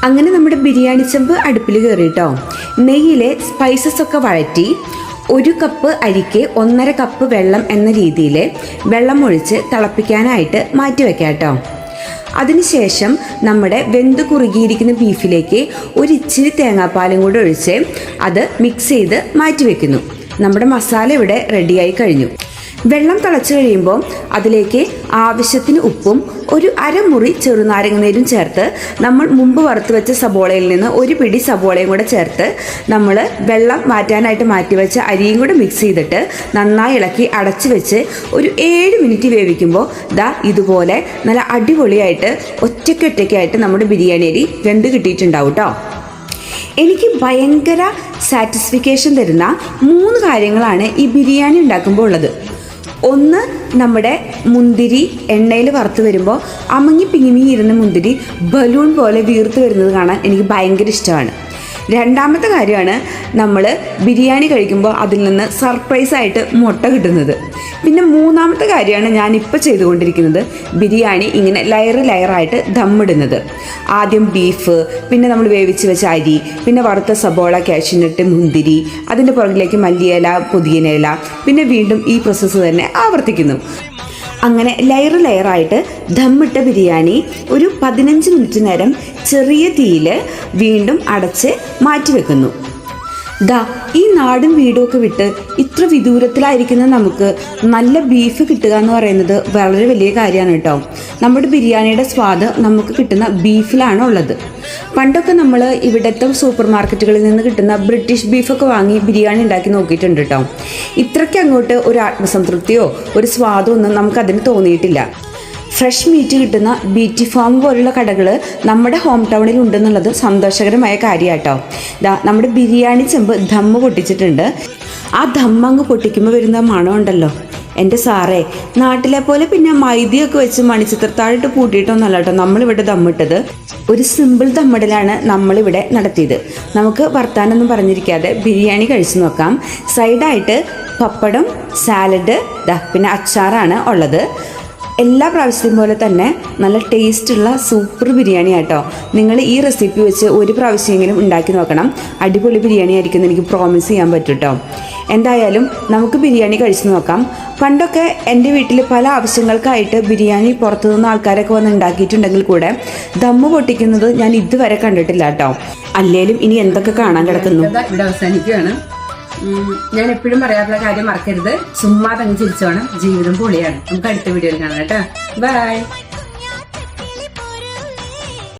അങ്ങനെ നമ്മുടെ ബിരിയാണി ചെമ്പ് അടുപ്പിൽ കയറിയിട്ടോ. നെയ്യിലെ സ്പൈസസ് ഒക്കെ വഴറ്റി 1 കപ്പ് അരിക്ക് 1.5 കപ്പ് വെള്ളം എന്ന രീതിയിൽ വെള്ളം ഒഴിച്ച് തിളപ്പിക്കാനായിട്ട് മാറ്റി വെക്കാം കേട്ടോ. അതിനുശേഷം നമ്മുടെ വെന്ത് കുറുകിയിരിക്കുന്ന ബീഫിലേക്ക് ഒരു ഇച്ചിരി തേങ്ങാപ്പാലും കൂടെ ഒഴിച്ച് അത് മിക്സ് ചെയ്ത് മാറ്റി വെക്കുന്നു. നമ്മുടെ മസാല ഇവിടെ റെഡിയായി കഴിഞ്ഞു. വെള്ളം തിളച്ച് കഴിയുമ്പോൾ അതിലേക്ക് ആവശ്യത്തിന് ഉപ്പും ഒരു അരമുറി ചെറുനാരങ്ങ നീരും ചേർത്ത് നമ്മൾ മുമ്പ് വറുത്ത് വെച്ച സബോളയിൽ നിന്ന് ഒരു പിടി സബോളയും കൂടെ ചേർത്ത് നമ്മൾ വെള്ളം മാറ്റാനായിട്ട് മാറ്റി വെച്ച അരിയും കൂടെ മിക്സ് ചെയ്തിട്ട് നന്നായി ഇളക്കി അടച്ചു വെച്ച് ഒരു 7 മിനിറ്റ് വേവിക്കുമ്പോൾ ഇതുപോലെ നല്ല അടിപൊളിയായിട്ട് ഒറ്റയ്ക്കായിട്ട് നമ്മുടെ ബിരിയാണി അരി വെന്ത് കിട്ടിയിട്ടുണ്ടാവും കേട്ടോ. എനിക്ക് ഭയങ്കര സാറ്റിസ്ഫിക്കേഷൻ തരുന്ന 3 കാര്യങ്ങളാണ് ഈ ബിരിയാണി ഉണ്ടാക്കുമ്പോൾ ഉള്ളത്. ഒന്ന്, നമ്മുടെ മുന്തിരി എണ്ണയിൽ വറുത്ത് വരുമ്പോൾ അമങ്ങി പിങ്ങിങ്ങി ഇരുന്ന മുന്തിരി ബലൂൺ പോലെ വീർത്ത് വരുന്നത് കാണാൻ എനിക്ക് ഭയങ്കര ഇഷ്ടമാണ്. രണ്ടാമത്തെ കാര്യമാണ് നമ്മൾ ബിരിയാണി കഴിക്കുമ്പോൾ അതിൽ നിന്ന് സർപ്രൈസായിട്ട് മുട്ട കിട്ടുന്നത്. പിന്നെ മൂന്നാമത്തെ കാര്യമാണ് ഞാനിപ്പോൾ ചെയ്തുകൊണ്ടിരിക്കുന്നത്, ബിരിയാണി ഇങ്ങനെ ലെയറായിട്ട് ദമ്മിടുന്നത്. ആദ്യം ബീഫ്, പിന്നെ നമ്മൾ വേവിച്ച് വെച്ച അരി, പിന്നെ വറുത്ത സബോള, കാഷ്യൂനട്ട്, മുന്തിരി, അതിൻ്റെ പുറകിലേക്ക് മല്ലിയില, പുതിയനയില, പിന്നെ വീണ്ടും ഈ പ്രോസസ്സ് തന്നെ ആവർത്തിക്കുന്നു. അങ്ങനെ ലെയറായിട്ട് ദമ്മിട്ട ബിരിയാണി ഒരു 15 മിനിറ്റ് നേരം ചെറിയ തീയിൽ വീണ്ടും അടച്ച് മാറ്റി വെക്കുന്നു. ഈ നാടും വീടും ഒക്കെ വിട്ട് ഇത്ര വിദൂരത്തിലായിരിക്കുന്ന നമുക്ക് നല്ല ബീഫ് കിട്ടുക എന്ന് പറയുന്നത് വളരെ വലിയ കാര്യമാണ് കേട്ടോ. നമ്മുടെ ബിരിയാണിയുടെ സ്വാദ് നമുക്ക് കിട്ടുന്ന ബീഫിലാണ് ഉള്ളത്. പണ്ടൊക്കെ നമ്മൾ ഇവിടുത്തെ സൂപ്പർ മാർക്കറ്റുകളിൽ നിന്ന് കിട്ടുന്ന ബ്രിട്ടീഷ് ബീഫൊക്കെ വാങ്ങി ബിരിയാണി ഉണ്ടാക്കി നോക്കിയിട്ടുണ്ട് കേട്ടോ. ഇത്രയ്ക്ക് അങ്ങോട്ട് ഒരു ആത്മസംതൃപ്തിയോ ഒരു സ്വാദോ ഒന്നും നമുക്കതിന് തോന്നിയിട്ടില്ല. ഫ്രഷ് മീറ്റ് കിട്ടുന്ന ബീറ്റി ഫാം പോലുള്ള കടകൾ നമ്മുടെ ഹോം ടൗണിൽ ഉണ്ടെന്നുള്ളത് സന്തോഷകരമായ കാര്യമാട്ടോ. നമ്മുടെ ബിരിയാണി ചെമ്പ് ദമ്മ് പൊട്ടിച്ചിട്ടുണ്ട്. ആ ദമ്മങ്ങ് പൊട്ടിക്കുമ്പോൾ വരുന്ന മണം ഉണ്ടല്ലോ എൻ്റെ സാറേ, നാട്ടിലെ പോലെ പിന്നെ മൈദയൊക്കെ വെച്ച് മണിച്ചിത്രത്താഴിട്ട് പൂട്ടിയിട്ടൊന്നല്ല കേട്ടോ നമ്മളിവിടെ ദമ്മിട്ടത്. ഒരു സിമ്പിൾ ദമ്മിടലാണ് നമ്മളിവിടെ നടത്തിയത്. നമുക്ക് വർത്താനൊന്നും പറഞ്ഞിരിക്കാതെ ബിരിയാണി കഴിച്ചു നോക്കാം. സൈഡായിട്ട് പപ്പടം, സാലഡ്, പിന്നെ അച്ചാറാണ് ഉള്ളത്. എല്ലാ പ്രാവശ്യത്തെയും പോലെ തന്നെ നല്ല ടേസ്റ്റുള്ള സൂപ്പർ ബിരിയാണി ആട്ടോ. നിങ്ങൾ ഈ റെസിപ്പി വെച്ച് ഒരു പ്രാവശ്യമെങ്കിലും ഉണ്ടാക്കി നോക്കണം. അടിപൊളി ബിരിയാണി ആയിരിക്കും എനിക്ക് പ്രോമിസ് ചെയ്യാൻ പറ്റും കേട്ടോ. എന്തായാലും നമുക്ക് ബിരിയാണി കഴിച്ചു നോക്കാം. പണ്ടൊക്കെ എൻ്റെ വീട്ടിൽ പല ആവശ്യങ്ങൾക്കായിട്ട് ബിരിയാണി പുറത്തുനിന്ന് ആൾക്കാരൊക്കെ വന്ന് ഉണ്ടാക്കിയിട്ടുണ്ടെങ്കിൽ കൂടെ ദമ്മ് പൊട്ടിക്കുന്നത് ഞാൻ ഇതുവരെ കണ്ടിട്ടില്ല കേട്ടോ. അല്ലേലും ഇനി എന്തൊക്കെ കാണാൻ കിടക്കുന്നു. ഇവിടെ അവസാനിക്കുകയാണ്. ഞാൻ എപ്പോഴും പറയാറുള്ള കാര്യം മറക്കരുത്, ചുമ്മാ തന്നെ ചിരിച്ചോണം, ജീവിതം പൊളിയാണ്. നമുക്ക് അടുത്ത വീഡിയോയിൽ കാണാം കേട്ടോ. ബൈ.